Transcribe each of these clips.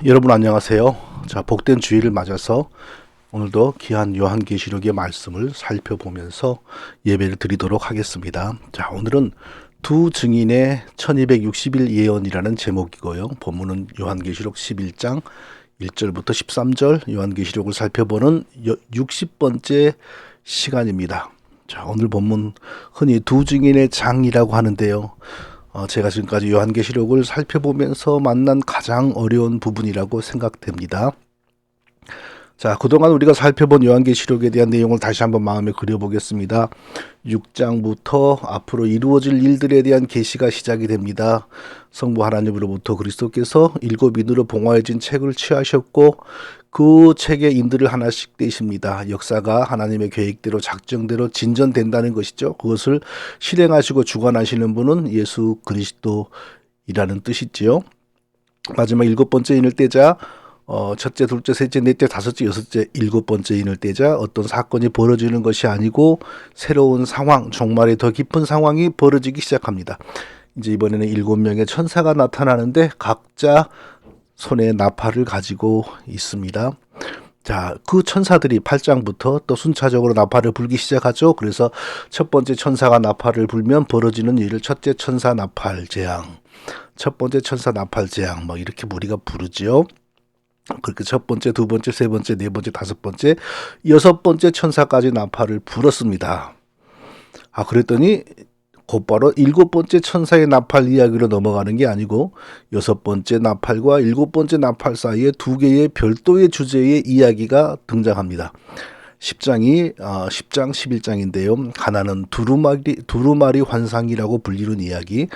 여러분 안녕하세요. 자, 복된 주일을 맞아서 오늘도 귀한 요한계시록의 말씀을 살펴보면서 예배를 드리도록 하겠습니다. 자, 오늘은 두 증인의 1260일 예언이라는 제목이고요. 본문은 요한계시록 11장 1절부터 13절 요한계시록을 살펴보는 60번째 시간입니다. 자, 오늘 본문 흔히 두 증인의 장이라고 하는데요. 제가 지금까지 요한계시록을 살펴보면서 만난 가장 어려운 부분이라고 생각됩니다. 자, 그동안 우리가 살펴본 요한계시록에 대한 내용을 다시 한번 마음에 그려보겠습니다. 6장부터 앞으로 이루어질 일들에 대한 계시가 시작이 됩니다. 성부 하나님으로부터 그리스도께서 7인으로 봉화해진 책을 취하셨고 그 책의 인들을 하나씩 떼십니다. 역사가 하나님의 계획대로 작정대로 진전된다는 것이죠. 그것을 실행하시고 주관하시는 분은 예수 그리스도이라는 뜻이지요. 마지막 7번째 인을 떼자 첫째, 둘째, 셋째, 넷째, 다섯째, 여섯째, 7번째 인을 떼자 어떤 사건이 벌어지는 것이 아니고 새로운 상황, 종말의 더 깊은 상황이 벌어지기 시작합니다. 이제 이번에는 7명의 천사가 나타나는데 각자 손에 나팔을 가지고 있습니다. 자, 그 천사들이 8장부터 또 순차적으로 나팔을 불기 시작하죠. 그래서 첫 번째 천사가 나팔을 불면 벌어지는 일을 첫째 천사 나팔 재앙, 첫 번째 천사 나팔 재앙 뭐 이렇게 우리가 부르지요. 그렇게 첫 번째, 두 번째, 세 번째, 네 번째, 다섯 번째, 6번째 천사까지 나팔을 불었습니다. 그랬더니 곧바로 7번째 천사의 나팔 이야기로 넘어가는 게 아니고 6번째 나팔과 7번째 나팔 사이에 두 개의 별도의 주제의 이야기가 등장합니다. 10장 11장인데요. 하나는 두루마리 환상이라고 불리는 이야기.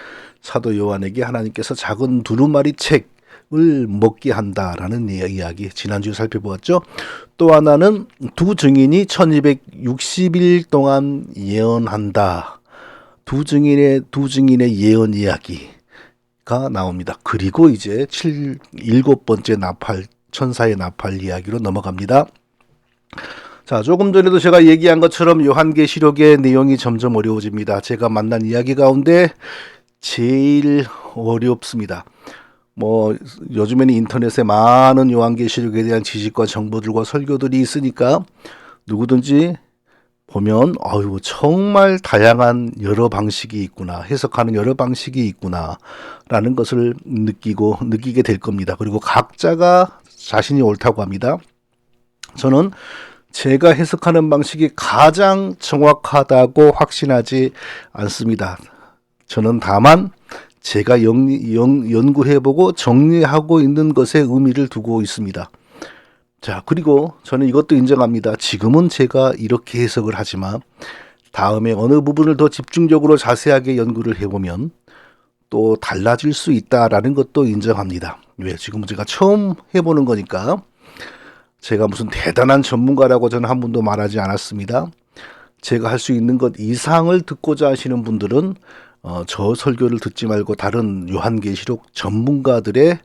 사도 요한에게 하나님께서 작은 두루마리 책을 먹게 한다라는 이야기 지난주에 살펴보았죠. 또 하나는 두 증인이 1260일 동안 예언한다. 두 증인의 예언 이야기가 나옵니다. 그리고 이제 7번째 나팔 천사의 나팔 이야기로 넘어갑니다. 자, 조금 전에도 제가 얘기한 것처럼 요한계시록의 내용이 점점 어려워집니다. 제가 만난 이야기 가운데 제일 어렵습니다. 요즘에는 인터넷에 많은 요한계시록에 대한 지식과 정보들과 설교들이 있으니까 누구든지 보면 정말 다양한 여러 방식이 있구나, 해석하는 여러 방식이 있구나 라는 것을 느끼게 될 겁니다. 그리고 각자가 자신이 옳다고 합니다. 저는 제가 해석하는 방식이 가장 정확하다고 확신하지 않습니다. 저는 다만 제가 연구해보고 정리하고 있는 것에 의미를 두고 있습니다. 자, 그리고 저는 이것도 인정합니다. 지금은 제가 이렇게 해석을 하지만 다음에 어느 부분을 더 집중적으로 자세하게 연구를 해보면 또 달라질 수 있다라는 것도 인정합니다. 왜? 지금은 제가 처음 해보는 거니까. 제가 무슨 대단한 전문가라고 저는 한 번도 말하지 않았습니다. 제가 할 수 있는 것 이상을 듣고자 하시는 분들은 저 설교를 듣지 말고 다른 요한계시록 전문가들의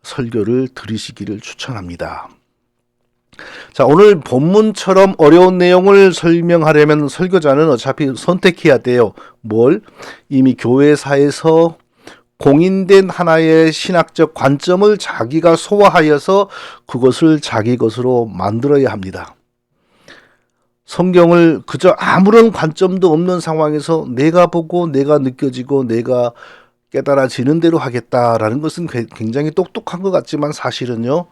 설교를 들으시기를 추천합니다. 자, 오늘 본문처럼 어려운 내용을 설명하려면 설교자는 어차피 선택해야 돼요. 뭘? 이미 교회사에서 공인된 하나의 신학적 관점을 자기가 소화하여서 그것을 자기 것으로 만들어야 합니다. 성경을 그저 아무런 관점도 없는 상황에서 내가 보고 내가 느껴지고 내가 깨달아지는 대로 하겠다라는 것은 굉장히 똑똑한 것 같지만 사실은요,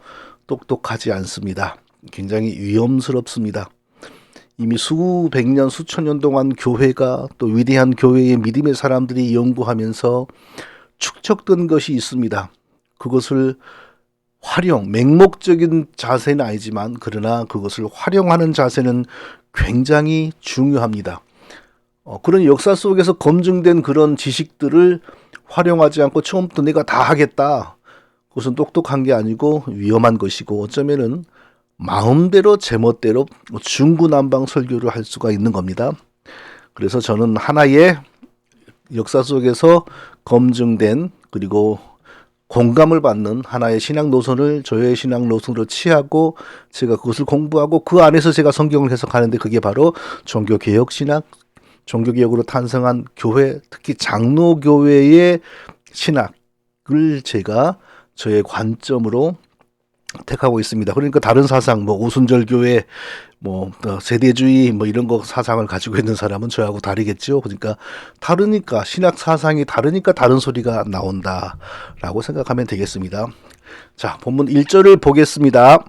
똑똑하지 않습니다. 굉장히 위험스럽습니다. 이미 수백 년, 수천 년 동안 교회가 또 위대한 교회의 믿음의 사람들이 연구하면서 축적된 것이 있습니다. 그것을 맹목적인 자세는 아니지만 그러나 그것을 활용하는 자세는 굉장히 중요합니다. 그런 역사 속에서 검증된 그런 지식들을 활용하지 않고 처음부터 내가 다 하겠다. 그것은 똑똑한 게 아니고 위험한 것이고 어쩌면은 마음대로 제멋대로 중구난방 설교를 할 수가 있는 겁니다. 그래서 저는 하나의 역사 속에서 검증된 그리고 공감을 받는 하나의 신앙 노선을 저의 신앙 노선으로 취하고 제가 그것을 공부하고 그 안에서 제가 성경을 해석하는데 그게 바로 종교개혁 신학, 종교개혁으로 탄생한 교회, 특히 장로교회의 신학을 제가 저의 관점으로 택하고 있습니다. 그러니까 다른 사상, 뭐 오순절 교회, 뭐 세대주의, 뭐 이런 거 사상을 가지고 있는 사람은 저하고 다르겠죠. 그러니까 다르니까 신학 사상이 다르니까 다른 소리가 나온다라고 생각하면 되겠습니다. 자, 본문 1절을 보겠습니다.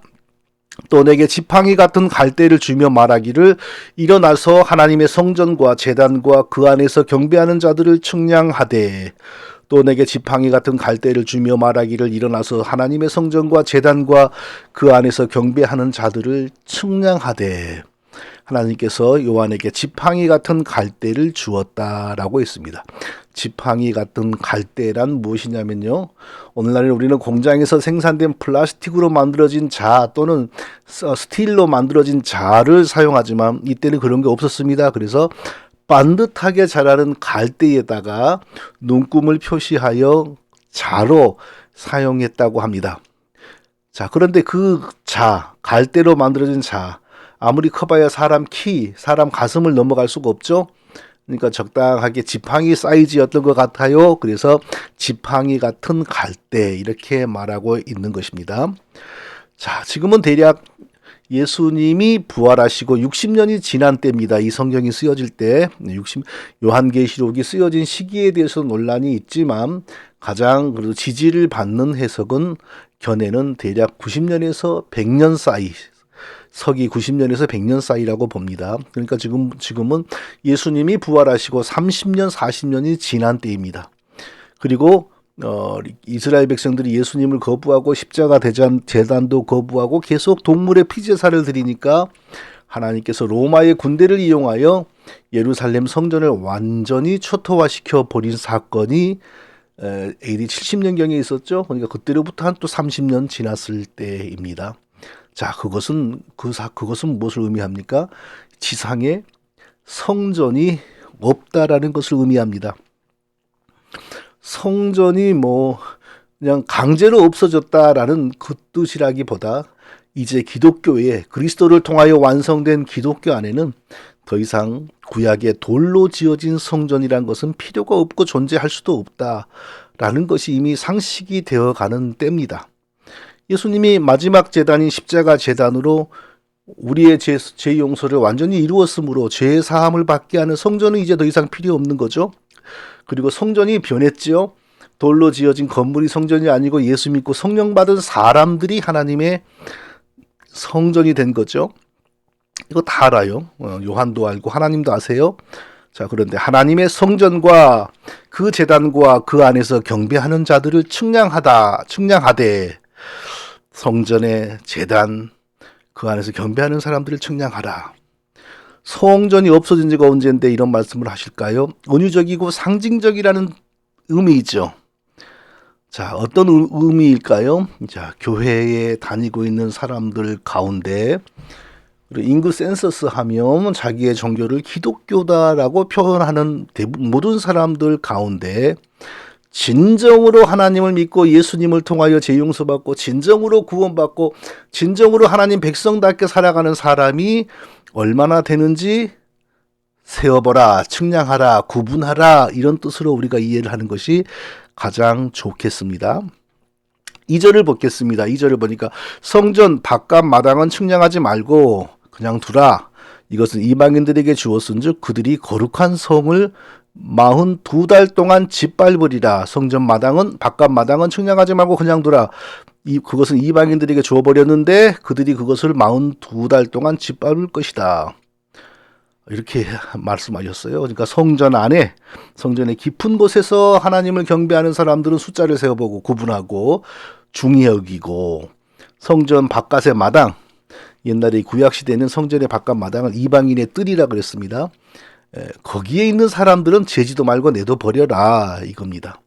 또 내게 지팡이 같은 갈대를 주며 말하기를 일어나서 하나님의 성전과 제단과 그 안에서 경배하는 자들을 측량하되, 또 내게 지팡이 같은 갈대를 주며 말하기를 일어나서 하나님의 성전과 제단과 그 안에서 경배하는 자들을 측량하되, 하나님께서 요한에게 지팡이 같은 갈대를 주었다라고 했습니다. 지팡이 같은 갈대란 무엇이냐면요, 오늘날에 우리는 공장에서 생산된 플라스틱으로 만들어진 자 또는 스틸로 만들어진 자를 사용하지만 이때는 그런 게 없었습니다. 그래서 반듯하게 자라는 갈대에다가 눈금을 표시하여 자로 사용했다고 합니다. 자, 그런데 그 자, 갈대로 만들어진 자, 아무리 커봐야 사람 키, 사람 가슴을 넘어갈 수가 없죠. 그러니까 적당하게 지팡이 사이즈였던 것 같아요. 그래서 지팡이 같은 갈대, 이렇게 말하고 있는 것입니다. 자, 지금은 대략 예수님이 부활하시고 60년이 지난 때입니다. 이 성경이 쓰여질 때 요한계시록이 쓰여진 시기에 대해서 논란이 있지만 가장 그래도 지지를 받는 해석은 견해는 대략 90년에서 100년 사이, 서기 90년에서 100년 사이라고 봅니다. 그러니까 지금은 예수님이 부활하시고 30년, 40년이 지난 때입니다. 그리고 이스라엘 백성들이 예수님을 거부하고 십자가 제단도 거부하고 계속 동물의 피제사를 드리니까 하나님께서 로마의 군대를 이용하여 예루살렘 성전을 완전히 초토화시켜 버린 사건이 AD 70년경에 있었죠. 그러니까 그때로부터 한 또 30년 지났을 때입니다. 자, 그것은 무엇을 의미합니까? 지상에 성전이 없다라는 것을 의미합니다. 성전이 뭐 그냥 강제로 없어졌다라는 그 뜻이라기보다 이제 기독교에 그리스도를 통하여 완성된 기독교 안에는 더 이상 구약의 돌로 지어진 성전이란 것은 필요가 없고 존재할 수도 없다라는 것이 이미 상식이 되어가는 때입니다. 예수님이 마지막 제단인 십자가 제단으로 우리의 죄 용서를 완전히 이루었으므로 죄 사함을 받게 하는 성전은 이제 더 이상 필요 없는 거죠. 그리고 성전이 변했지요. 돌로 지어진 건물이 성전이 아니고 예수 믿고 성령 받은 사람들이 하나님의 성전이 된 거죠. 이거 다 알아요. 요한도 알고 하나님도 아세요. 자, 그런데 하나님의 성전과 그 제단과 그 안에서 경배하는 자들을 측량하되, 성전의 제단, 그 안에서 경배하는 사람들을 측량하라. 성전이 없어진 지가 언제인데 이런 말씀을 하실까요? 은유적이고 상징적이라는 의미이죠. 자, 어떤 의미일까요? 자, 교회에 다니고 있는 사람들 가운데 인구 센서스 하면 자기의 종교를 기독교다라고 표현하는 모든 사람들 가운데 진정으로 하나님을 믿고 예수님을 통하여 죄 용서받고 진정으로 구원받고 진정으로 하나님 백성답게 살아가는 사람이 얼마나 되는지 세어보라, 측량하라, 구분하라, 이런 뜻으로 우리가 이해를 하는 것이 가장 좋겠습니다. 2절을 보겠습니다. 2절을 보니까 성전 바깥 마당은 측량하지 말고 그냥 두라. 이것은 이방인들에게 주었은즉 그들이 거룩한 성을 42달 동안 짓밟으리라. 성전 마당은, 바깥 마당은 측량하지 말고 그냥 두라. 그것은 이방인들에게 주어버렸는데 그들이 그것을 42달 동안 짓밟을 것이다. 이렇게 말씀하셨어요. 그러니까 성전 안에, 성전의 깊은 곳에서 하나님을 경배하는 사람들은 숫자를 세어보고 구분하고 중히 여기고, 성전 바깥의 마당, 옛날에 구약시대에는 성전의 바깥 마당을 이방인의 뜰이라 그랬습니다. 거기에 있는 사람들은 재지도 말고 내도 버려라, 이겁니다.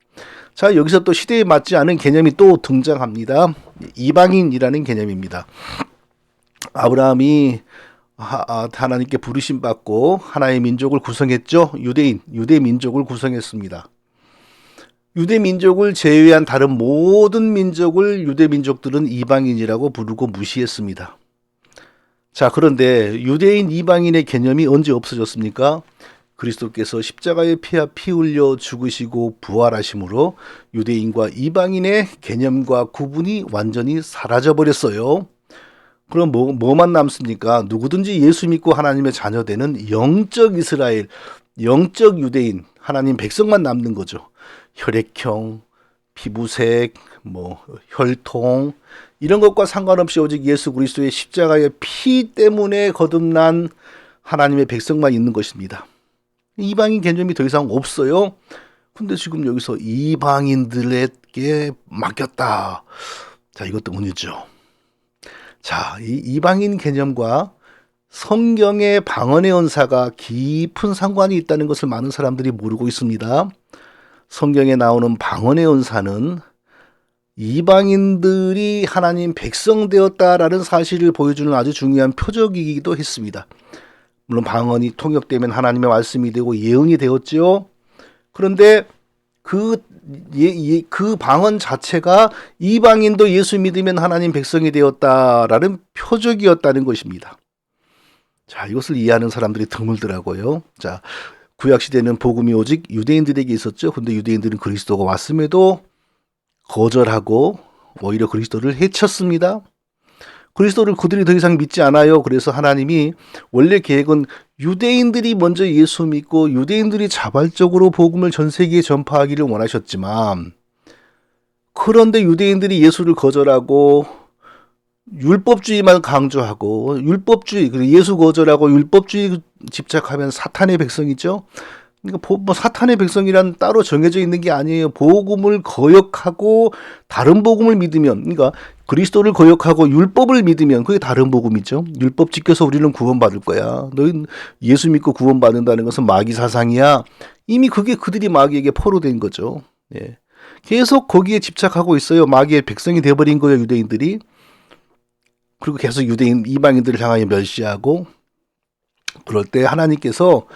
자, 여기서 또 시대에 맞지 않은 개념이 또 등장합니다. 이방인이라는 개념입니다. 아브라함이 하나님께 부르심 받고 하나의 민족을 구성했죠. 유대 민족을 구성했습니다. 유대 민족을 제외한 다른 모든 민족을 유대 민족들은 이방인이라고 부르고 무시했습니다. 자, 그런데 유대인 이방인의 개념이 언제 없어졌습니까? 그리스도께서 십자가에 피 흘려 죽으시고 부활하심으로 유대인과 이방인의 개념과 구분이 완전히 사라져 버렸어요. 그럼 뭐만 남습니까? 누구든지 예수 믿고 하나님의 자녀 되는 영적 이스라엘, 영적 유대인, 하나님 백성만 남는 거죠. 혈액형, 피부색, 혈통 이런 것과 상관없이 오직 예수 그리스도의 십자가의 피 때문에 거듭난 하나님의 백성만 있는 것입니다. 이방인 개념이 더 이상 없어요. 근데 지금 여기서 이방인들에게 맡겼다. 자, 이것 때문이죠. 자, 이 이방인 개념과 성경의 방언의 은사가 깊은 상관이 있다는 것을 많은 사람들이 모르고 있습니다. 성경에 나오는 방언의 은사는 이방인들이 하나님 백성 되었다라는 사실을 보여주는 아주 중요한 표적이기도 했습니다. 물론 방언이 통역되면 하나님의 말씀이 되고 예언이 되었죠. 그런데 그 방언 자체가 이방인도 예수 믿으면 하나님 백성이 되었다라는 표적이었다는 것입니다. 자, 이것을 이해하는 사람들이 드물더라고요. 자, 구약시대는 복음이 오직 유대인들에게 있었죠. 근데 유대인들은 그리스도가 왔음에도 거절하고 오히려 그리스도를 해쳤습니다. 그리스도를 그들이 더 이상 믿지 않아요. 그래서 하나님이 원래 계획은 유대인들이 먼저 예수 믿고 유대인들이 자발적으로 복음을 전 세계에 전파하기를 원하셨지만, 그런데 유대인들이 예수를 거절하고 율법주의만 강조하고 율법주의, 그리고 예수 거절하고 율법주의 집착하면 사탄의 백성이죠. 그러니까 사탄의 백성이란 따로 정해져 있는 게 아니에요. 복음을 거역하고 다른 복음을 믿으면, 그러니까 그리스도를 거역하고 율법을 믿으면 그게 다른 복음이죠. 율법 지켜서 우리는 구원받을 거야. 너희 예수 믿고 구원받는다는 것은 마귀 사상이야. 이미 그게 그들이 마귀에게 포로된 거죠. 예. 계속 거기에 집착하고 있어요. 마귀의 백성이 되어버린 거예요, 유대인들이. 그리고 계속 이방인들을 향하여 멸시하고, 그럴 때 하나님께서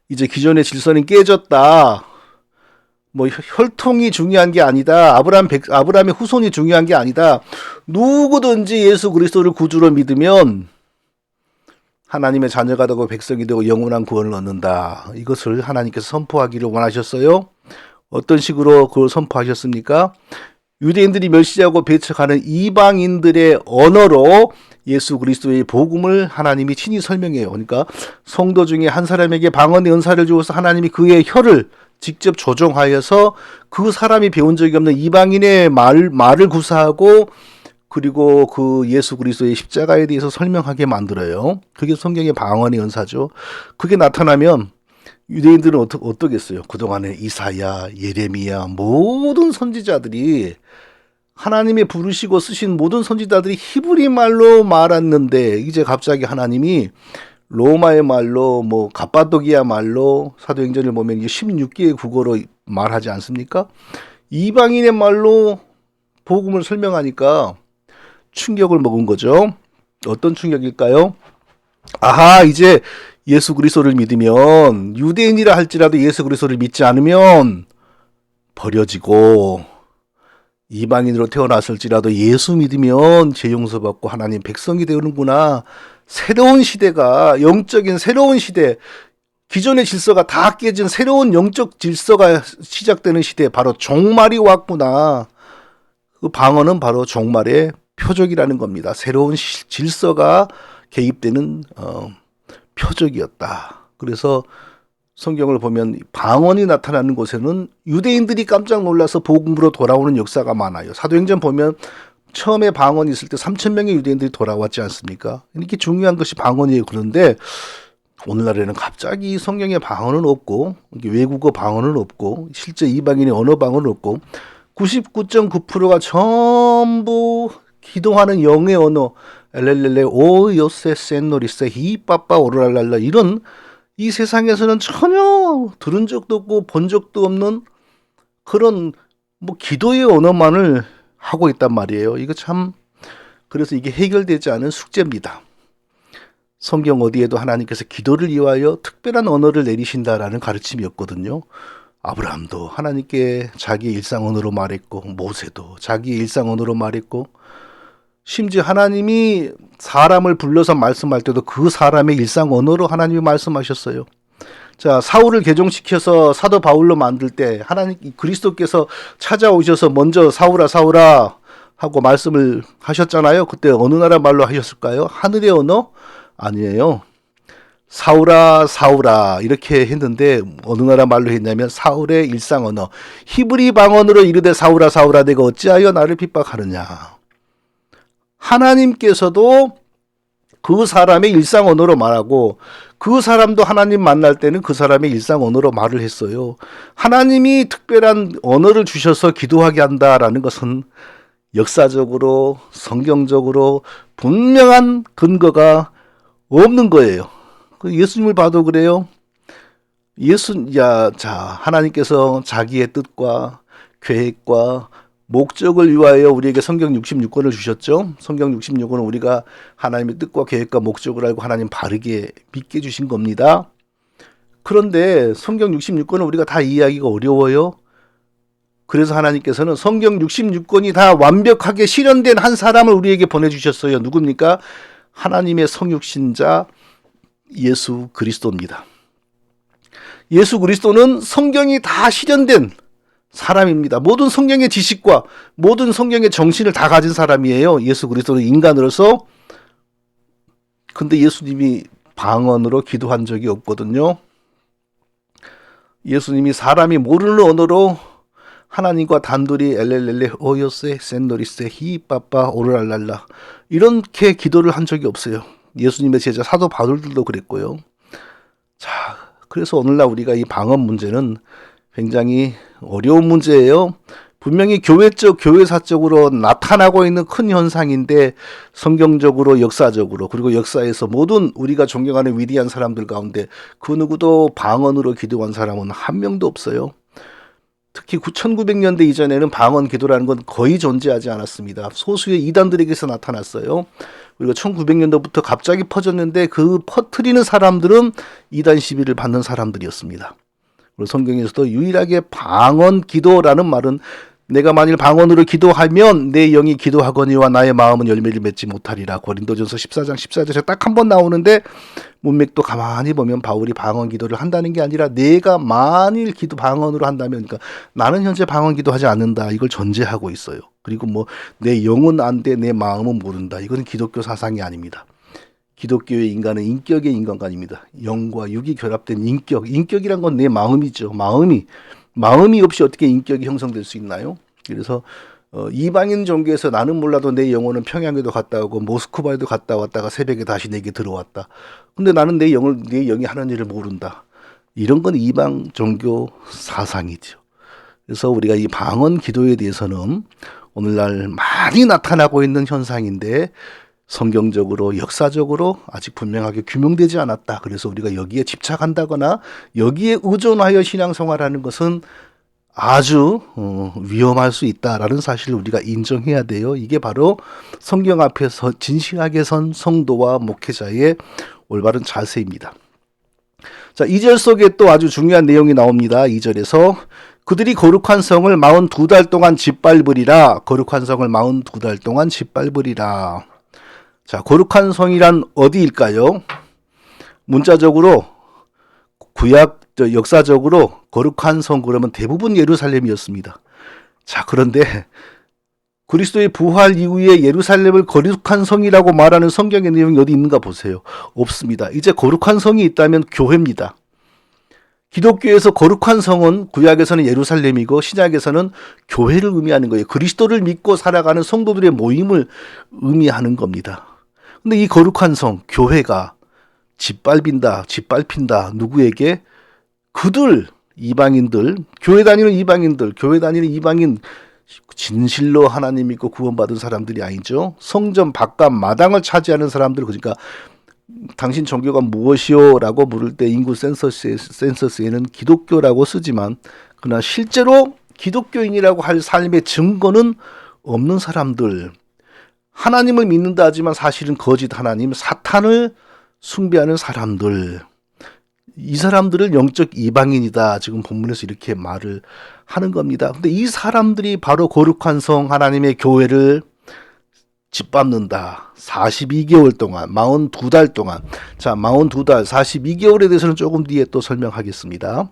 이제 기존의 질서는 깨졌다. 혈통이 중요한 게 아니다. 아브라함의 후손이 중요한 게 아니다. 누구든지 예수 그리스도를 구주로 믿으면 하나님의 자녀가 되고 백성이 되고 영원한 구원을 얻는다. 이것을 하나님께서 선포하기를 원하셨어요. 어떤 식으로 그걸 선포하셨습니까? 유대인들이 멸시하고 배척하는 이방인들의 언어로 예수 그리스도의 복음을 하나님이 친히 설명해요. 그러니까 성도 중에 한 사람에게 방언의 은사를 주어서 하나님이 그의 혀를 직접 조종하여서 그 사람이 배운 적이 없는 이방인의 말을 구사하고, 그리고 그 예수 그리스도의 십자가에 대해서 설명하게 만들어요. 그게 성경의 방언의 은사죠. 그게 나타나면 유대인들은 어떠겠어요? 그동안에 이사야, 예레미야, 모든 선지자들이, 하나님이 부르시고 쓰신 모든 선지자들이 히브리 말로 말했는데, 이제 갑자기 하나님이 로마의 말로, 갑바도기아 말로, 사도행전을 보면 16개의 국어로 말하지 않습니까? 이방인의 말로 복음을 설명하니까 충격을 먹은 거죠. 어떤 충격일까요? 아하, 이제 예수 그리스도를 믿으면, 유대인이라 할지라도 예수 그리스도를 믿지 않으면 버려지고, 이방인으로 태어났을지라도 예수 믿으면 죄 용서받고 하나님 백성이 되는구나. 새로운 시대가, 영적인 새로운 시대, 기존의 질서가 다 깨진 새로운 영적 질서가 시작되는 시대, 바로 종말이 왔구나. 그 방언은 바로 종말의 표적이라는 겁니다. 새로운 질서가 개입되는 표적이었다. 그래서 성경을 보면 방언이 나타나는 곳에는 유대인들이 깜짝 놀라서 복음으로 돌아오는 역사가 많아요. 사도행전 보면 처음에 방언이 있을 때 3,000명의 유대인들이 돌아왔지 않습니까? 이렇게 중요한 것이 방언이에요. 그런데 오늘날에는 갑자기 성경에 방언은 없고, 외국어 방언은 없고, 실제 이방인의 언어 방언은 없고, 99.9%가 전부 기도하는 영의 언어, 엘렐렐레 오 요세 센노리세 히빠빠 오르랄랄라, 이런, 이 세상에서는 전혀 들은 적도 없고 본 적도 없는 그런 기도의 언어만을 하고 있단 말이에요. 이거 참, 그래서 이게 해결되지 않은 숙제입니다. 성경 어디에도 하나님께서 기도를 위하여 특별한 언어를 내리신다라는 가르침이 없거든요. 아브라함도 하나님께 자기의 일상 언어로 말했고, 모세도 자기의 일상 언어로 말했고, 심지어 하나님이 사람을 불러서 말씀할 때도 그 사람의 일상 언어로 하나님이 말씀하셨어요. 자, 사울을 개종시켜서 사도 바울로 만들 때 하나님 그리스도께서 찾아오셔서 먼저 사울아 사울아 하고 말씀을 하셨잖아요. 그때 어느 나라 말로 하셨을까요? 하늘의 언어? 아니에요. 사울아 사울아 이렇게 했는데 어느 나라 말로 했냐면 사울의 일상 언어 히브리 방언으로 이르되 사울아 사울아 내가 어찌하여 나를 핍박하느냐. 하나님께서도 그 사람의 일상 언어로 말하고 그 사람도 하나님 만날 때는 그 사람의 일상 언어로 말을 했어요. 하나님이 특별한 언어를 주셔서 기도하게 한다라는 것은 역사적으로 성경적으로 분명한 근거가 없는 거예요. 예수님을 봐도 그래요. 하나님께서 자기의 뜻과 계획과 목적을 위하여 우리에게 성경 66권을 주셨죠. 성경 66권은 우리가 하나님의 뜻과 계획과 목적을 알고 하나님 바르게 믿게 주신 겁니다. 그런데 성경 66권을 우리가 다 이해하기가 어려워요. 그래서 하나님께서는 성경 66권이 다 완벽하게 실현된 한 사람을 우리에게 보내주셨어요. 누굽니까? 하나님의 성육신자 예수 그리스도입니다. 예수 그리스도는 성경이 다 실현된 사람입니다. 모든 성경의 지식과 모든 성경의 정신을 다 가진 사람이에요. 예수 그리스도는 인간으로서. 근데 예수님이 방언으로 기도한 적이 없거든요. 예수님이 사람이 모르는 언어로 하나님과 단둘이 엘렐렐레 오요세 센노리세 히빠빠 오르랄랄라 이렇게 기도를 한 적이 없어요. 예수님의 제자 사도 바울들도 그랬고요. 자, 그래서 오늘날 우리가 이 방언 문제는 굉장히 어려운 문제예요. 분명히 교회적, 교회사적으로 나타나고 있는 큰 현상인데 성경적으로, 역사적으로, 그리고 역사에서 모든 우리가 존경하는 위대한 사람들 가운데 그 누구도 방언으로 기도한 사람은 한 명도 없어요. 특히 1900년대 이전에는 방언 기도라는 건 거의 존재하지 않았습니다. 소수의 이단들에게서 나타났어요. 그리고 1900년도부터 갑자기 퍼졌는데 그 퍼뜨리는 사람들은 이단 시비를 받는 사람들이었습니다. 그리고 성경에서도 유일하게 방언 기도라는 말은 내가 만일 방언으로 기도하면 내 영이 기도하거니와 나의 마음은 열매를 맺지 못하리라. 고린도전서 14장 14절에 딱 한 번 나오는데 문맥도 가만히 보면 바울이 방언 기도를 한다는 게 아니라 내가 만일 방언으로 한다면 그러니까 나는 현재 방언 기도하지 않는다. 이걸 전제하고 있어요. 그리고 뭐 내 영은 안 돼, 내 마음은 모른다. 이건 기독교 사상이 아닙니다. 기독교의 인간은 인격의 인간관입니다. 영과 육이 결합된 인격. 인격이란 건 내 마음이죠. 마음이 없이 어떻게 인격이 형성될 수 있나요? 그래서 이방인 종교에서 나는 몰라도 내 영혼은 평양에도 갔다 오고 모스크바에도 갔다 왔다가 새벽에 다시 내게 들어왔다. 근데 나는 내 영이 하는 일을 모른다. 이런 건 이방 종교 사상이죠. 그래서 우리가 이 방언 기도에 대해서는 오늘날 많이 나타나고 있는 현상인데 성경적으로 역사적으로 아직 분명하게 규명되지 않았다. 그래서 우리가 여기에 집착한다거나 여기에 의존하여 신앙생활하는 것은 아주 위험할 수 있다라는 사실을 우리가 인정해야 돼요. 이게 바로 성경 앞에서 진실하게 선 성도와 목회자의 올바른 자세입니다. 자, 2절 속에 또 아주 중요한 내용이 나옵니다. 2절에서 그들이 거룩한 성을 42달 동안 짓밟으리라. 거룩한 성을 42달 동안 짓밟으리라. 자, 거룩한 성이란 어디일까요? 문자적으로 역사적으로 거룩한 성 그러면 대부분 예루살렘이었습니다. 자, 그런데 그리스도의 부활 이후에 예루살렘을 거룩한 성이라고 말하는 성경의 내용이 어디 있는가 보세요. 없습니다. 이제 거룩한 성이 있다면 교회입니다. 기독교에서 거룩한 성은 구약에서는 예루살렘이고 신약에서는 교회를 의미하는 거예요. 그리스도를 믿고 살아가는 성도들의 모임을 의미하는 겁니다. 근데 이 거룩한 성, 교회가 짓밟힌다. 누구에게? 그들, 이방인들, 교회 다니는 이방인, 진실로 하나님 믿고 구원받은 사람들이 아니죠. 성전 바깥 마당을 차지하는 사람들, 그러니까 당신 종교가 무엇이요? 라고 물을 때 인구 센서스에는 기독교라고 쓰지만 그러나 실제로 기독교인이라고 할 삶의 증거는 없는 사람들, 하나님을 믿는다 하지만 사실은 거짓 하나님, 사탄을 숭배하는 사람들, 이 사람들을 영적 이방인이다. 지금 본문에서 이렇게 말을 하는 겁니다. 근데 이 사람들이 바로 거룩한 성 하나님의 교회를 짓밟는다. 42개월 동안, 42달 동안. 자, 42달, 42개월에 대해서는 조금 뒤에 또 설명하겠습니다.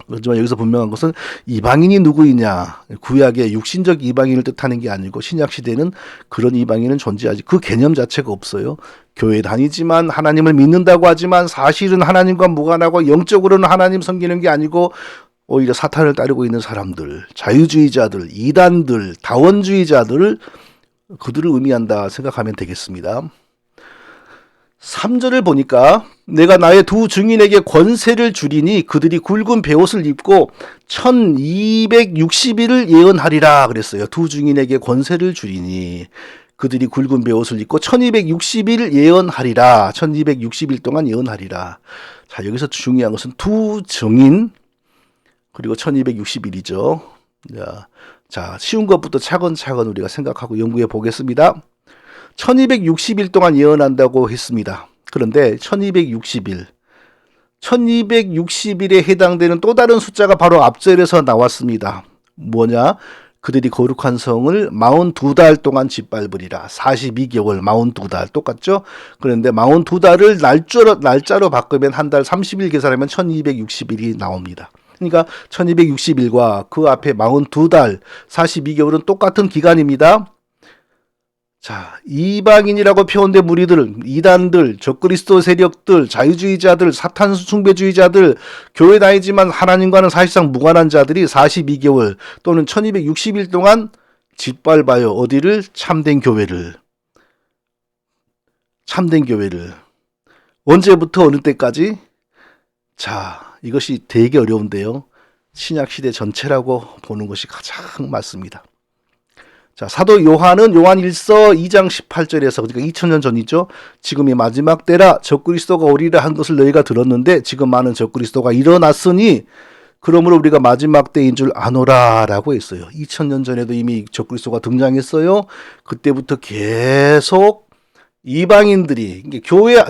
그렇지만 여기서 분명한 것은 이방인이 누구이냐, 구약의 육신적 이방인을 뜻하는 게 아니고 신약 시대는 그런 이방인은 존재하지, 그 개념 자체가 없어요. 교회 다니지만 하나님을 믿는다고 하지만 사실은 하나님과 무관하고 영적으로는 하나님 섬기는 게 아니고 오히려 사탄을 따르고 있는 사람들, 자유주의자들, 이단들, 다원주의자들, 그들을 의미한다 생각하면 되겠습니다. 3절을 보니까 내가 나의 두 증인에게 권세를 주리니 그들이 굵은 베옷을 입고 1260일을 예언하리라 그랬어요. 두 증인에게 권세를 주리니 그들이 굵은 베옷을 입고 1260일 예언하리라. 1260일 동안 예언하리라. 자, 여기서 중요한 것은 두 증인 그리고 1260일이죠. 자, 쉬운 것부터 차근차근 우리가 생각하고 연구해 보겠습니다. 1260일 동안 예언한다고 했습니다. 그런데 1260일, 1260일에 해당되는 또 다른 숫자가 바로 앞절에서 나왔습니다. 뭐냐? 그들이 거룩한 성을 42달 동안 짓밟으리라. 42개월, 42달 똑같죠? 그런데 42달을 날짜로 바꾸면 한 달 30일 계산하면 1260일이 나옵니다. 그러니까 1260일과 그 앞에 42달, 42개월은 똑같은 기간입니다. 자, 이방인이라고 표현된 무리들, 이단들, 적그리스도 세력들, 자유주의자들, 사탄 숭배주의자들, 교회 다니지만 하나님과는 사실상 무관한 자들이 42개월 또는 1260일 동안 짓밟아요. 어디를? 참된 교회를. 참된 교회를. 언제부터 어느 때까지? 자, 이것이 되게 어려운데요. 신약시대 전체라고 보는 것이 가장 맞습니다. 자, 사도 요한은 요한 1서 2장 18절에서 그러니까 2000년 전이죠. 지금이 마지막 때라 적그리스도가 오리라 한 것을 너희가 들었는데 지금 많은 적그리스도가 일어났으니 그러므로 우리가 마지막 때인 줄 아노라라고 했어요. 2000년 전에도 이미 적그리스도가 등장했어요. 그때부터 계속 이방인들이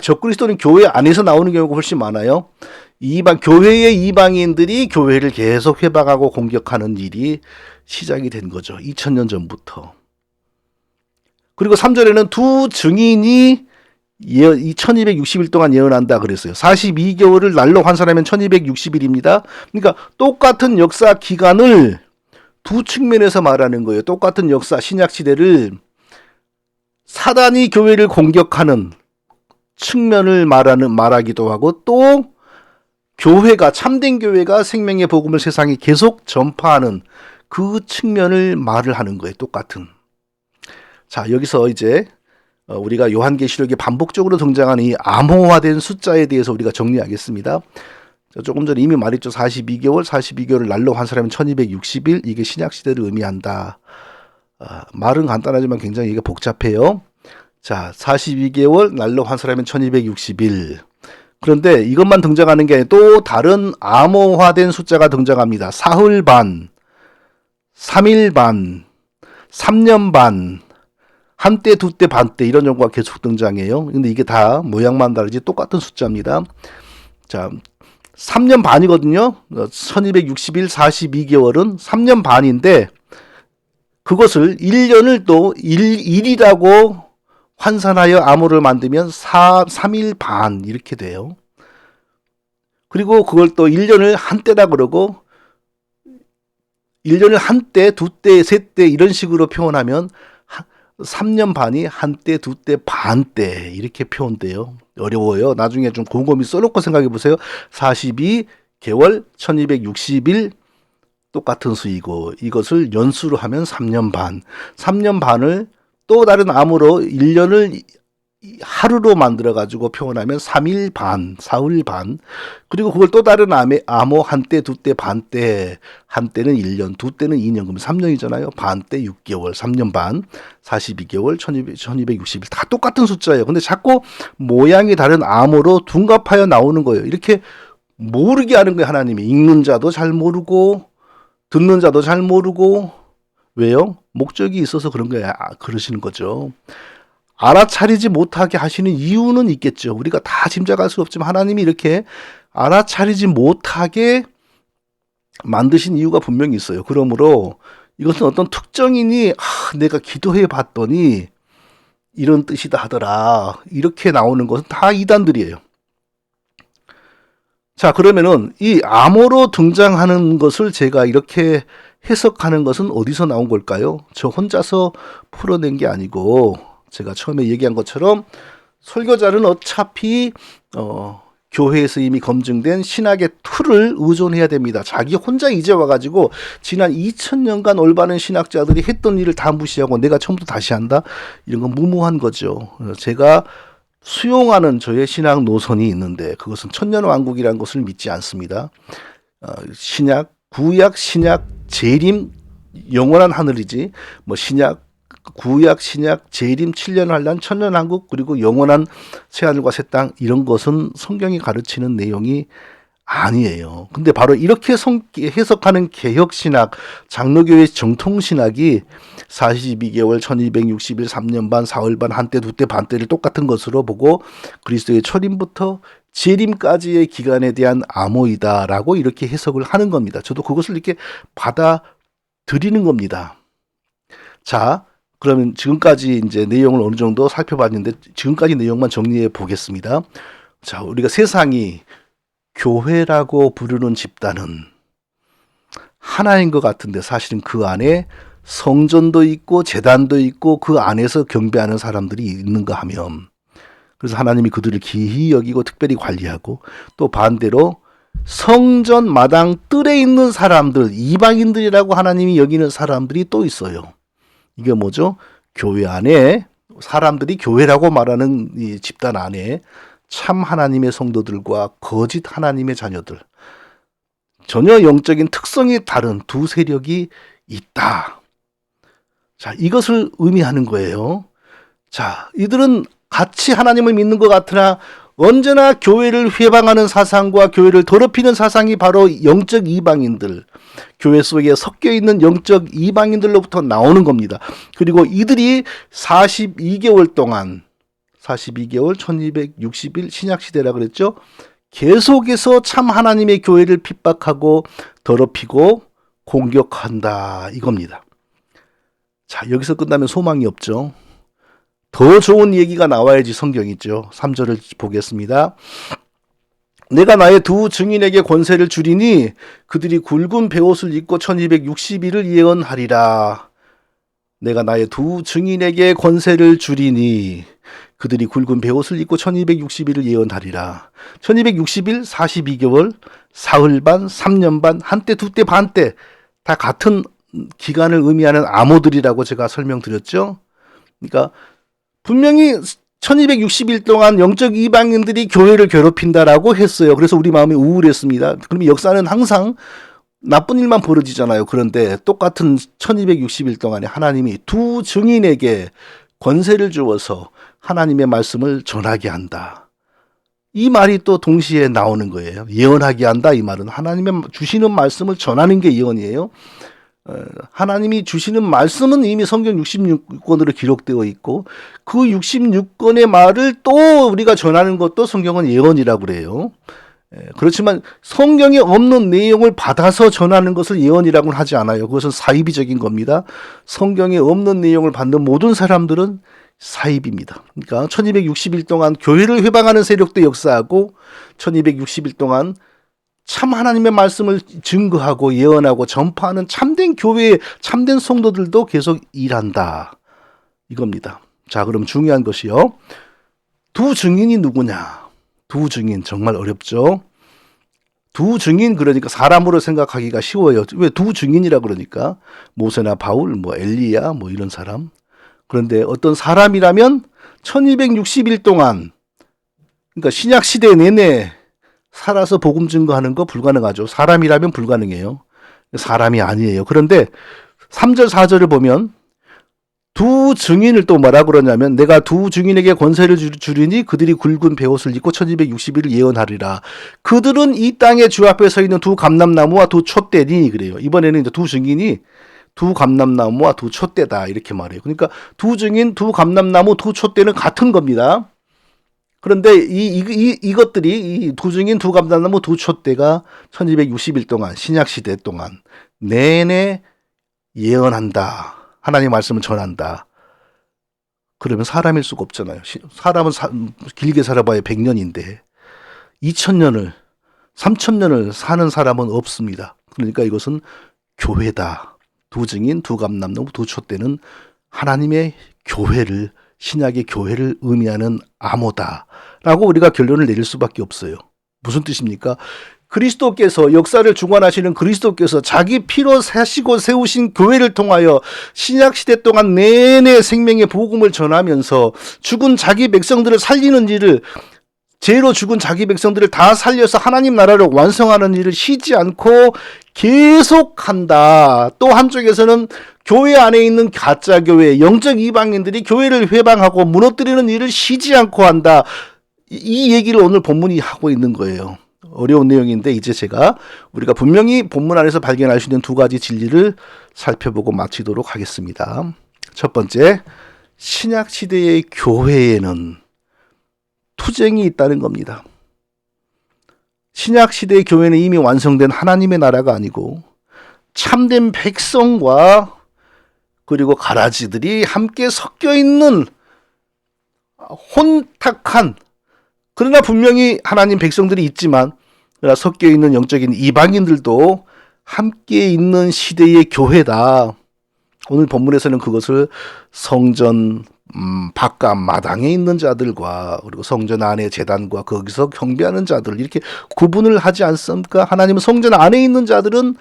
적그리스도는 교회 안에서 나오는 경우가 훨씬 많아요. 교회의 이방인들이 교회를 계속 회방하고 공격하는 일이 시작이 된 거죠. 2000년 전부터. 그리고 3절에는 두 증인이 1260일 동안 예언한다 그랬어요. 42개월을 날로 환산하면 1260일입니다. 그러니까 똑같은 역사 기간을 두 측면에서 말하는 거예요. 똑같은 역사, 신약시대를 사단이 교회를 공격하는 측면을 말하기도 하고 또 교회가, 참된 교회가 생명의 복음을 세상에 계속 전파하는 그 측면을 말을 하는 거예요. 똑같은. 자, 여기서 이제 우리가 요한계시록에 반복적으로 등장하는 이 암호화된 숫자에 대해서 우리가 정리하겠습니다. 조금 전에 이미 말했죠. 42개월을 날로 환산하면 1260일, 이게 신약시대를 의미한다. 말은 간단하지만 굉장히 이게 복잡해요. 자, 42개월 날로 환산하면 1260일. 그런데 이것만 등장하는 게 아니라 또 다른 암호화된 숫자가 등장합니다. 사흘 반, 3일 반, 3년 반, 한때, 두때, 반때 이런 용어가 계속 등장해요. 근데 이게 다 모양만 다르지 똑같은 숫자입니다. 자, 3년 반이거든요. 1260일 42개월은 3년 반인데 그것을 1년을 또 1이라고 환산하여 암호를 만들면 3일 반 이렇게 돼요. 그리고 그걸 또 1년을 한때다 그러고 1년을 한때, 두때, 세때 이런 식으로 표현하면 3년 반이 한때, 두때, 반때 이렇게 표현돼요. 어려워요. 나중에 좀 곰곰이 써놓고 생각해 보세요. 42개월, 1260일 똑같은 수이고 이것을 연수로 하면 3년 반. 3년 반을 또 다른 암호로 1년을 하루로 만들어가지고 표현하면 3일 반, 사흘 반. 그리고 그걸 또 다른 암호 한때, 두때, 반때. 한때는 1년, 두때는 2년. 그러면 3년이잖아요. 반때 6개월, 3년 반, 42개월, 1260일. 다 똑같은 숫자예요. 근데 자꾸 모양이 다른 암호로 둔갑하여 나오는 거예요. 이렇게 모르게 하는 거예요. 하나님이. 읽는 자도 잘 모르고 듣는 자도 잘 모르고. 왜요? 목적이 있어서 그런 거야. 그러시는 거죠. 알아차리지 못하게 하시는 이유는 있겠죠. 우리가 다 짐작할 수 없지만 하나님이 이렇게 알아차리지 못하게 만드신 이유가 분명히 있어요. 그러므로 이것은 어떤 특정인이 내가 기도해 봤더니 이런 뜻이다 하더라. 이렇게 나오는 것은 다 이단들이에요. 자, 그러면은 이 암호로 등장하는 것을 제가 이렇게 해석하는 것은 어디서 나온 걸까요? 저 혼자서 풀어낸 게 아니고 제가 처음에 얘기한 것처럼 설교자는 어차피 교회에서 이미 검증된 신학의 틀을 의존해야 됩니다. 자기 혼자 이제 와가지고 지난 2000년간 올바른 신학자들이 했던 일을 다 무시하고 내가 처음부터 다시 한다? 이런 건 무모한 거죠. 제가 수용하는 저의 신학 노선이 있는데 그것은 천년왕국이라는 것을 믿지 않습니다. 신약, 구약, 신약, 재림, 영원한 하늘이지 뭐 신약, 구약, 신약, 재림, 7년 환란, 천년왕국 그리고 영원한 새하늘과 새 땅 이런 것은 성경이 가르치는 내용이 아니에요. 근데 바로 이렇게 해석하는 개혁신학, 장로교의 정통신학이 42개월, 1260일, 3년 반, 사흘 반, 한때, 두때, 반때를 똑같은 것으로 보고 그리스도의 초림부터 재림까지의 기간에 대한 암호이다라고 이렇게 해석을 하는 겁니다. 저도 그것을 이렇게 받아들이는 겁니다. 자, 그러면 지금까지 이제 내용을 어느 정도 살펴봤는데 지금까지 내용만 정리해 보겠습니다. 자, 우리가 세상이 교회라고 부르는 집단은 하나인 것 같은데 사실은 그 안에 성전도 있고 제단도 있고 그 안에서 경배하는 사람들이 있는가 하면 그래서 하나님이 그들을 기히 여기고 특별히 관리하고 또 반대로 성전 마당 뜰에 있는 사람들 이방인들이라고 하나님이 여기는 사람들이 또 있어요. 이게 뭐죠? 교회 안에 사람들이 교회라고 말하는 이 집단 안에 참 하나님의 성도들과 거짓 하나님의 자녀들 전혀 영적인 특성이 다른 두 세력이 있다. 자, 이것을 의미하는 거예요. 자, 이들은 같이 하나님을 믿는 것 같으나 언제나 교회를 회방하는 사상과 교회를 더럽히는 사상이 바로 영적 이방인들, 교회 속에 섞여 있는 영적 이방인들로부터 나오는 겁니다. 그리고 이들이 42개월 동안 42개월 1260일 신약시대라 그랬죠. 계속해서 참 하나님의 교회를 핍박하고 더럽히고 공격한다 이겁니다. 자, 여기서 끝나면 소망이 없죠. 더 좋은 얘기가 나와야지 성경이죠. 3절을 보겠습니다. 내가 나의 두 증인에게 권세를 주리니 그들이 굵은 베옷을 입고 1260일을 예언하리라. 내가 나의 두 증인에게 권세를 주리니 그들이 굵은 베옷을 입고 1260일을 예언하리라. 1260일, 42개월, 사흘 반, 3년 반, 한때, 두때, 반때 다 같은 기간을 의미하는 암호들이라고 제가 설명드렸죠. 그러니까 분명히 1260일 동안 영적 이방인들이 교회를 괴롭힌다라고 했어요. 그래서 우리 마음이 우울했습니다. 그러면 역사는 항상 나쁜 일만 벌어지잖아요. 그런데 똑같은 1260일 동안에 하나님이 두 증인에게 권세를 주어서 하나님의 말씀을 전하게 한다. 이 말이 또 동시에 나오는 거예요. 예언하게 한다. 이 말은 하나님의 주시는 말씀을 전하는 게 예언이에요. 하나님이 주시는 말씀은 이미 성경 66권으로 기록되어 있고 그 66권의 말을 또 우리가 전하는 것도 성경은 예언이라고 그래요. 그렇지만 성경에 없는 내용을 받아서 전하는 것을 예언이라고는 하지 않아요. 그것은 사이비적인 겁니다. 성경에 없는 내용을 받는 모든 사람들은 사입입니다. 그러니까 1260일 동안 교회를 회방하는 세력도 역사하고 1260일 동안 참 하나님의 말씀을 증거하고 예언하고 전파하는 참된 교회의 참된 성도들도 계속 일한다. 이겁니다. 자, 그럼 중요한 것이요. 두 증인이 누구냐? 두 증인 정말 어렵죠. 두 증인 그러니까 사람으로 생각하기가 쉬워요. 왜 두 증인이라 그러니까 모세나 바울, 뭐 엘리야, 뭐 이런 사람. 그런데 어떤 사람이라면 1260일 동안 그러니까 신약 시대 내내 살아서 복음 증거하는 거 불가능하죠. 사람이라면 불가능해요. 사람이 아니에요. 그런데 3절 4절을 보면 두 증인을 또 뭐라 그러냐면 내가 두 증인에게 권세를 주리니 그들이 굵은 베옷을 입고 1260일을 예언하리라. 그들은 이 땅의 주 앞에 서 있는 두 감람나무와 두 촛대니 그래요. 이번에는 이제 두 증인이 두 감람나무와 두 촛대다 이렇게 말해요. 그러니까 두 증인, 두 감람나무, 두 촛대는 같은 겁니다. 그런데 이것들이 이 두 증인, 두 감람나무, 두 촛대가 1260일 동안 신약시대 동안 내내 예언한다. 하나님의 말씀을 전한다. 그러면 사람일 수가 없잖아요. 사람은 길게 살아봐야 100년인데 2000년을 3000년을 사는 사람은 없습니다. 그러니까 이것은 교회다. 두 증인, 두 감남동, 두 촛대는 하나님의 교회를, 신약의 교회를 의미하는 암호다라고 우리가 결론을 내릴 수밖에 없어요. 무슨 뜻입니까? 그리스도께서, 역사를 주관하시는 그리스도께서 자기 피로 사시고 세우신 교회를 통하여 신약시대 동안 내내 생명의 복음을 전하면서 죽은 자기 백성들을 살리는 일을, 죄로 죽은 자기 백성들을 다 살려서 하나님 나라를 완성하는 일을 쉬지 않고 계속한다. 또 한쪽에서는 교회 안에 있는 가짜 교회, 영적 이방인들이 교회를 회방하고 무너뜨리는 일을 쉬지 않고 한다. 이 얘기를 오늘 본문이 하고 있는 거예요. 어려운 내용인데 이제 우리가 분명히 본문 안에서 발견할 수 있는 두 가지 진리를 살펴보고 마치도록 하겠습니다. 첫 번째, 신약 시대의 교회에는 투쟁이 있다는 겁니다. 신약 시대의 교회는 이미 완성된 하나님의 나라가 아니고 참된 백성과 그리고 가라지들이 함께 섞여 있는 혼탁한, 그러나 분명히 하나님 백성들이 있지만 섞여 있는 영적인 이방인들도 함께 있는 시대의 교회다. 오늘 본문에서는 그것을 성전 바깥 마당에 있는 자들과 그리고 성전 안의 제단과 거기서 경배하는 자들, 이렇게 구분을 하지 않습니까? 하나님은 성전 안에 있는 자들은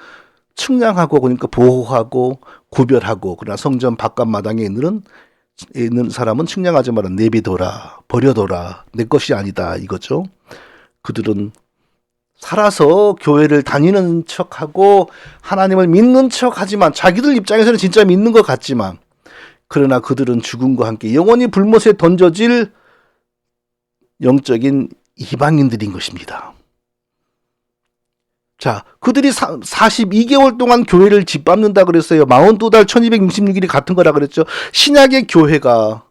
측량하고, 그러니까 보호하고 구별하고, 그러나 성전 바깥 마당에 있는 사람은 측량하지 마라, 내비둬라, 버려둬라, 내 것이 아니다, 이거죠. 그들은 살아서 교회를 다니는 척하고 하나님을 믿는 척하지만, 자기들 입장에서는 진짜 믿는 것 같지만, 그러나 그들은 죽음과 함께 영원히 불못에 던져질 영적인 이방인들인 것입니다. 자, 그들이 42개월 동안 교회를 짓밟는다 그랬어요. 42달 1266일이 같은 거라 그랬죠. 신약의 교회가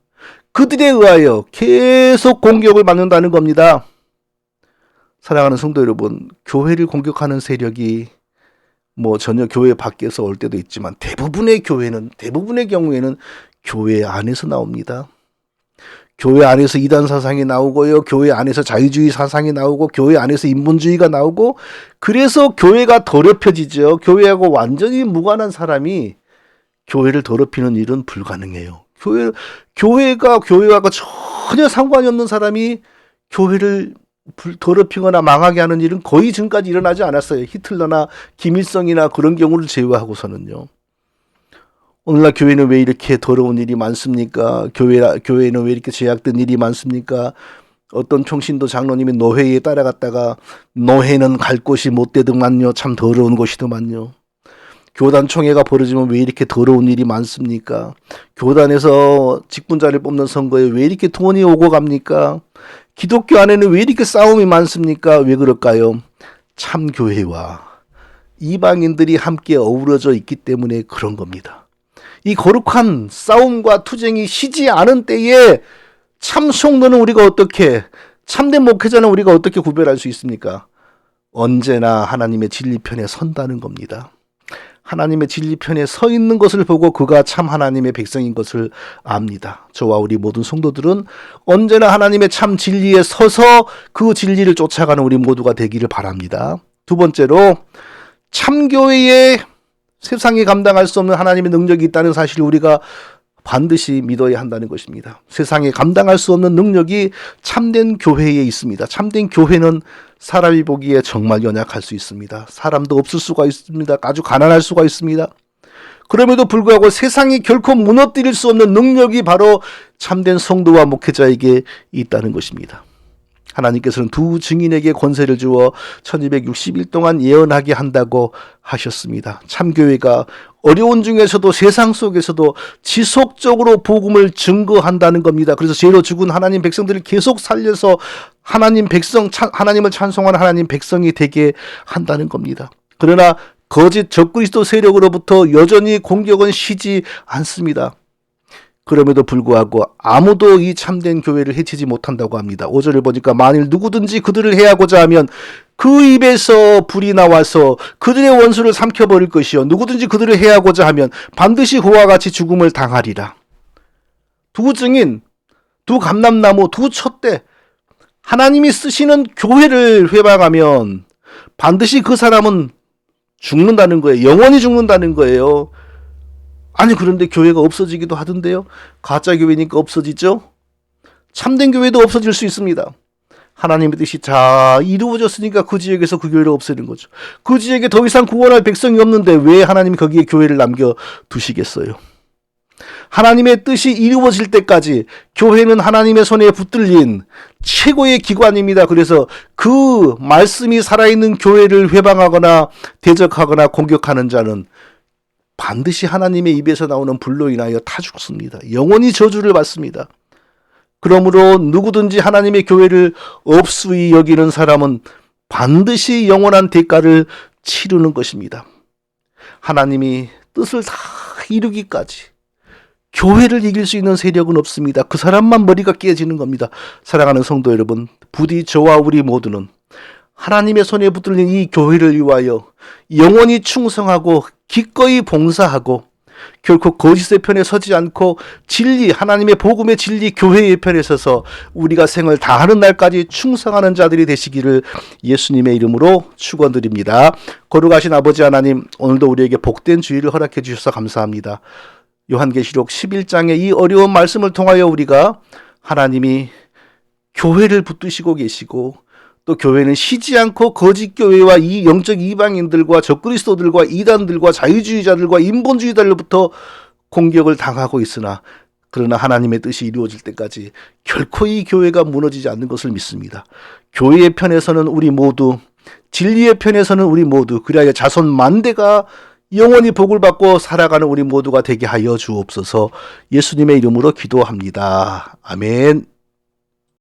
그들에 의하여 계속 공격을 받는다는 겁니다. 사랑하는 성도 여러분, 교회를 공격하는 세력이 전혀 교회 밖에서 올 때도 있지만 대부분의 경우에는 교회 안에서 나옵니다. 교회 안에서 이단 사상이 나오고요. 교회 안에서 자유주의 사상이 나오고, 교회 안에서 인본주의가 나오고, 그래서 교회가 더럽혀지죠. 교회하고 완전히 무관한 사람이 교회를 더럽히는 일은 불가능해요. 교회와 전혀 상관이 없는 사람이 교회를 더럽히거나 망하게 하는 일은 거의 지금까지 일어나지 않았어요. 히틀러나 김일성이나 그런 경우를 제외하고서는요. 오늘날 교회는 왜 이렇게 더러운 일이 많습니까? 교회는 왜 이렇게 제약된 일이 많습니까? 어떤 총신도 장로님이 노회에 따라갔다가 노회는 갈 곳이 못되더만요. 참 더러운 곳이더만요. 교단 총회가 벌어지면 왜 이렇게 더러운 일이 많습니까? 교단에서 직분자를 뽑는 선거에 왜 이렇게 돈이 오고 갑니까? 기독교 안에는 왜 이렇게 싸움이 많습니까? 왜 그럴까요? 참교회와 이방인들이 함께 어우러져 있기 때문에 그런 겁니다. 이 거룩한 싸움과 투쟁이 쉬지 않은 때에 참 성도는 우리가 어떻게, 참된 목회자는 우리가 어떻게 구별할 수 있습니까? 언제나 하나님의 진리편에 선다는 겁니다. 하나님의 진리편에 서 있는 것을 보고 그가 참 하나님의 백성인 것을 압니다. 저와 우리 모든 성도들은 언제나 하나님의 참 진리에 서서 그 진리를 쫓아가는 우리 모두가 되기를 바랍니다. 두 번째로, 참교회에 세상이 감당할 수 없는 하나님의 능력이 있다는 사실을 우리가 반드시 믿어야 한다는 것입니다. 세상에 감당할 수 없는 능력이 참된 교회에 있습니다. 참된 교회는 사람이 보기에 정말 연약할 수 있습니다. 사람도 없을 수가 있습니다. 아주 가난할 수가 있습니다. 그럼에도 불구하고 세상이 결코 무너뜨릴 수 없는 능력이 바로 참된 성도와 목회자에게 있다는 것입니다. 하나님께서는 두 증인에게 권세를 주어 1260일 동안 예언하게 한다고 하셨습니다. 참교회가 어려운 중에서도, 세상 속에서도 지속적으로 복음을 증거한다는 겁니다. 그래서 죄로 죽은 하나님 백성들을 계속 살려서 하나님을 찬송하는 하나님 백성이 되게 한다는 겁니다. 그러나 거짓 적그리스도 세력으로부터 여전히 공격은 쉬지 않습니다. 그럼에도 불구하고 아무도 이 참된 교회를 해치지 못한다고 합니다. 5절을 보니까 만일 누구든지 그들을 해하고자 하면 그 입에서 불이 나와서 그들의 원수를 삼켜버릴 것이요 누구든지 그들을 해하고자 하면 반드시 그와 같이 죽음을 당하리라. 두 증인, 두 감람나무, 두 촛대, 하나님이 쓰시는 교회를 회방하면 반드시 그 사람은 죽는다는 거예요. 영원히 죽는다는 거예요. 아니 그런데 교회가 없어지기도 하던데요. 가짜 교회니까 없어지죠. 참된 교회도 없어질 수 있습니다. 하나님의 뜻이 다 이루어졌으니까 그 지역에서 그 교회를 없애는 거죠. 그 지역에 더 이상 구원할 백성이 없는데 왜 하나님이 거기에 교회를 남겨두시겠어요. 하나님의 뜻이 이루어질 때까지 교회는 하나님의 손에 붙들린 최고의 기관입니다. 그래서 그 말씀이 살아있는 교회를 회방하거나 대적하거나 공격하는 자는 반드시 하나님의 입에서 나오는 불로 인하여 타 죽습니다. 영원히 저주를 받습니다. 그러므로 누구든지 하나님의 교회를 업수히 여기는 사람은 반드시 영원한 대가를 치르는 것입니다. 하나님이 뜻을 다 이루기까지 교회를 이길 수 있는 세력은 없습니다. 그 사람만 머리가 깨지는 겁니다. 사랑하는 성도 여러분, 부디 저와 우리 모두는 하나님의 손에 붙들린 이 교회를 위하여 영원히 충성하고 기꺼이 봉사하고 결코 거짓의 편에 서지 않고 진리, 하나님의 복음의 진리, 교회의 편에 서서 우리가 생을 다하는 날까지 충성하는 자들이 되시기를 예수님의 이름으로 축원드립니다. 거룩하신 아버지 하나님, 오늘도 우리에게 복된 주의를 허락해 주셔서 감사합니다. 요한계시록 11장의 이 어려운 말씀을 통하여 우리가 하나님이 교회를 붙드시고 계시고 또 교회는 쉬지 않고 거짓 교회와 이 영적 이방인들과 적그리스도들과 이단들과 자유주의자들과 인본주의자들로부터 공격을 당하고 있으나 그러나 하나님의 뜻이 이루어질 때까지 결코 이 교회가 무너지지 않는 것을 믿습니다. 교회의 편에서는 우리 모두, 진리의 편에서는 우리 모두, 그리하여 자손 만대가 영원히 복을 받고 살아가는 우리 모두가 되게 하여 주옵소서. 예수님의 이름으로 기도합니다. 아멘.